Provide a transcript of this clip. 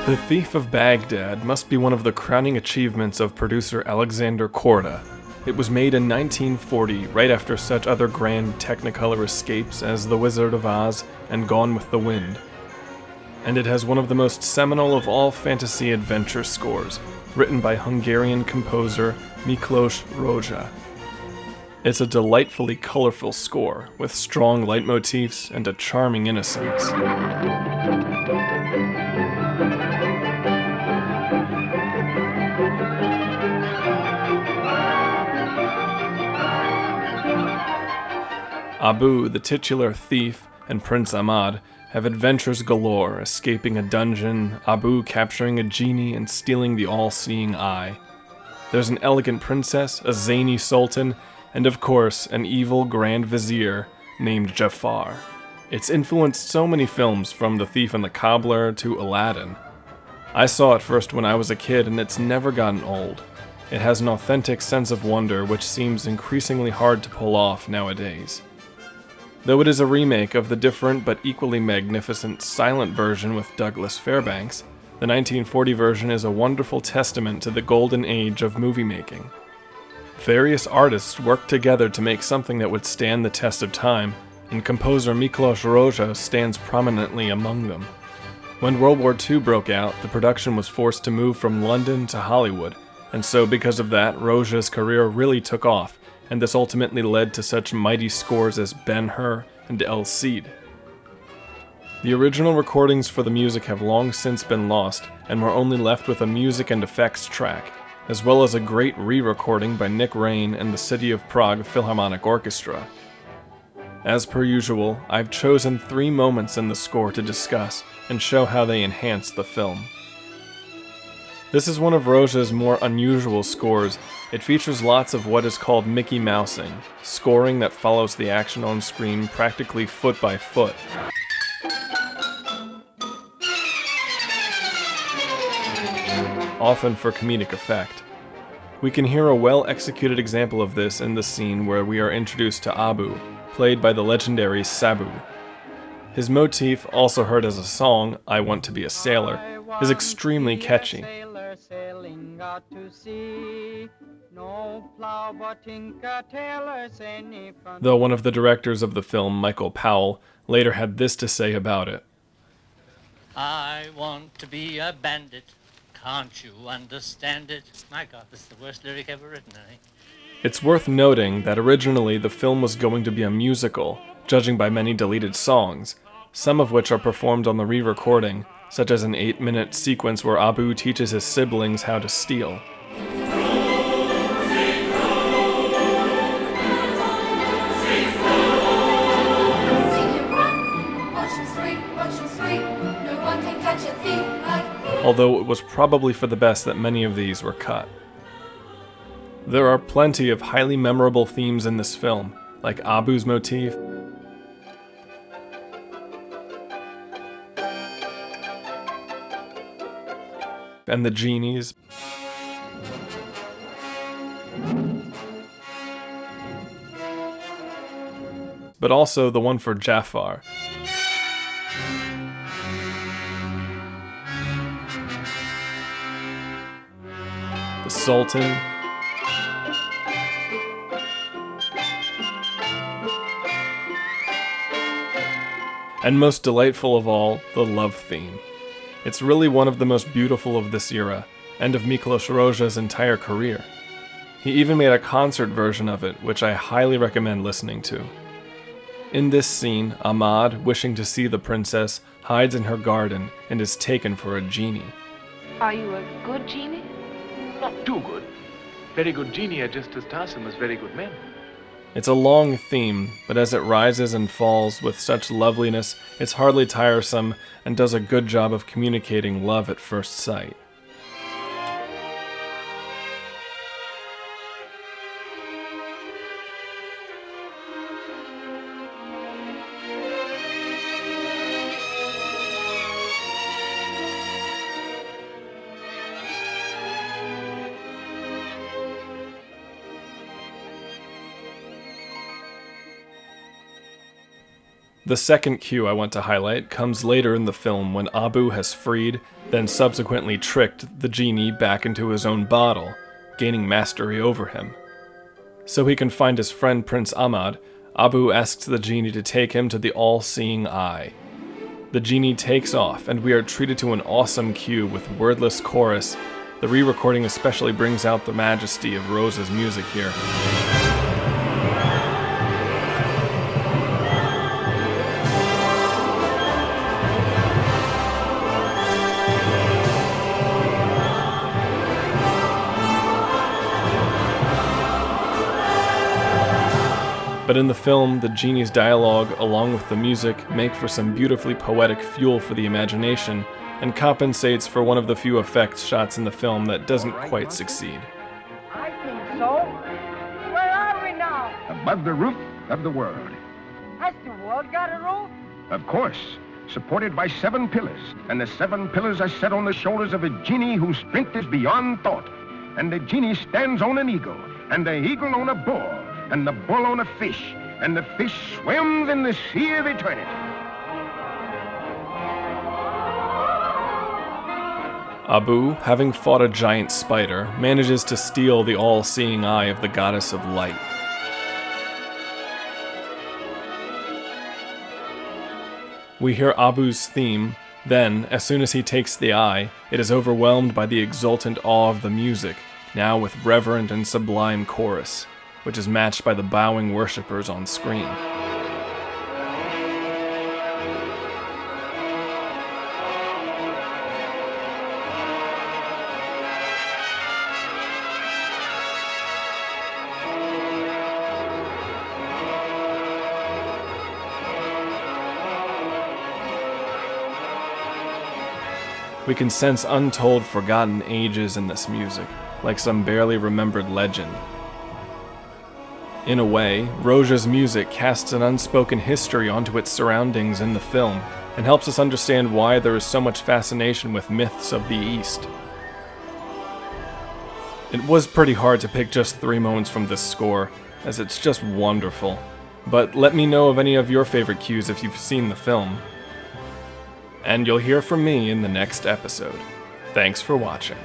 The Thief of Bagdad must be one of the crowning achievements of producer Alexander Korda. It was made in 1940, right after such other grand Technicolor escapes as The Wizard of Oz and Gone with the Wind. And it has one of the most seminal of all fantasy adventure scores, written by Hungarian composer Miklos Rozsa. It's a delightfully colorful score, with strong leitmotifs and a charming innocence. Abu, the titular thief, and Prince Ahmad have adventures galore, escaping a dungeon, Abu capturing a genie and stealing the all-seeing eye. There's an elegant princess, a zany sultan, and of course, an evil grand vizier named Jafar. It's influenced so many films, from The Thief and the Cobbler to Aladdin. I saw it first when I was a kid, and it's never gotten old. It has an authentic sense of wonder which seems increasingly hard to pull off nowadays. Though it is a remake of the different but equally magnificent silent version with Douglas Fairbanks, the 1940 version is a wonderful testament to the golden age of movie making. Various artists worked together to make something that would stand the test of time, and composer Miklos Rozsa stands prominently among them. When World War II broke out, the production was forced to move from London to Hollywood, and so because of that, Rozsa's career really took off, and this ultimately led to such mighty scores as Ben-Hur and El Cid. The original recordings for the music have long since been lost, and we're only left with a music and effects track, as well as a great re-recording by Nick Rain and the City of Prague Philharmonic Orchestra. As per usual, I've chosen 3 moments in the score to discuss and show how they enhance the film. This is one of Rozsa's more unusual scores. It features lots of what is called Mickey Mousing, scoring that follows the action on screen practically foot by foot. Often for comedic effect. We can hear a well-executed example of this in the scene where we are introduced to Abu, played by the legendary Sabu. His motif, also heard as a song, I Want to Be a Sailor, is extremely catchy. Though one of the directors of the film, Michael Powell, later had this to say about it. I want to be a bandit. Can't you understand it? My God, this is the worst lyric ever written, eh? It's worth noting that originally the film was going to be a musical, judging by many deleted songs, some of which are performed on the re-recording, such as an 8-minute sequence where Abu teaches his siblings how to steal. Although it was probably for the best that many of these were cut. There are plenty of highly memorable themes in this film, like Abu's motif, and the genies, but also the one for Jafar. The Sultan, and most delightful of all, the love theme. It's really one of the most beautiful of this era, and of Miklos Rozsa's entire career. He even made a concert version of it, which I highly recommend listening to. In this scene, Ahmad, wishing to see the princess, hides in her garden and is taken for a genie. Are you a good genie? Not too good. Very good genie are just as tiresome as very good men. It's a long theme, but as it rises and falls with such loveliness, it's hardly tiresome and does a good job of communicating love at first sight. The second cue I want to highlight comes later in the film when Abu has freed, then subsequently tricked the genie back into his own bottle, gaining mastery over him. So he can find his friend Prince Ahmad, Abu asks the genie to take him to the all-seeing eye. The genie takes off, and we are treated to an awesome cue with wordless chorus. The re-recording especially brings out the majesty of Rosa's music here. But in the film, the genie's dialogue, along with the music, make for some beautifully poetic fuel for the imagination, and compensates for one of the few effects shots in the film that doesn't quite succeed. I think so. Where are we now? Above the roof of the world. Has the world got a roof? Of course, supported by 7 pillars. And the 7 pillars are set on the shoulders of a genie whose strength is beyond thought. And the genie stands on an eagle, and the eagle on a bull, and the bull on a fish, and the fish swims in the sea of eternity. Abu, having fought a giant spider, manages to steal the all-seeing eye of the goddess of light. We hear Abu's theme, then, as soon as he takes the eye, it is overwhelmed by the exultant awe of the music, now with reverent and sublime chorus, which is matched by the bowing worshippers on screen. We can sense untold forgotten ages in this music, like some barely remembered legend. In a way, Rozsa's music casts an unspoken history onto its surroundings in the film, and helps us understand why there is so much fascination with myths of the East. It was pretty hard to pick just 3 moments from this score, as it's just wonderful. But let me know of any of your favorite cues if you've seen the film. And you'll hear from me in the next episode. Thanks for watching.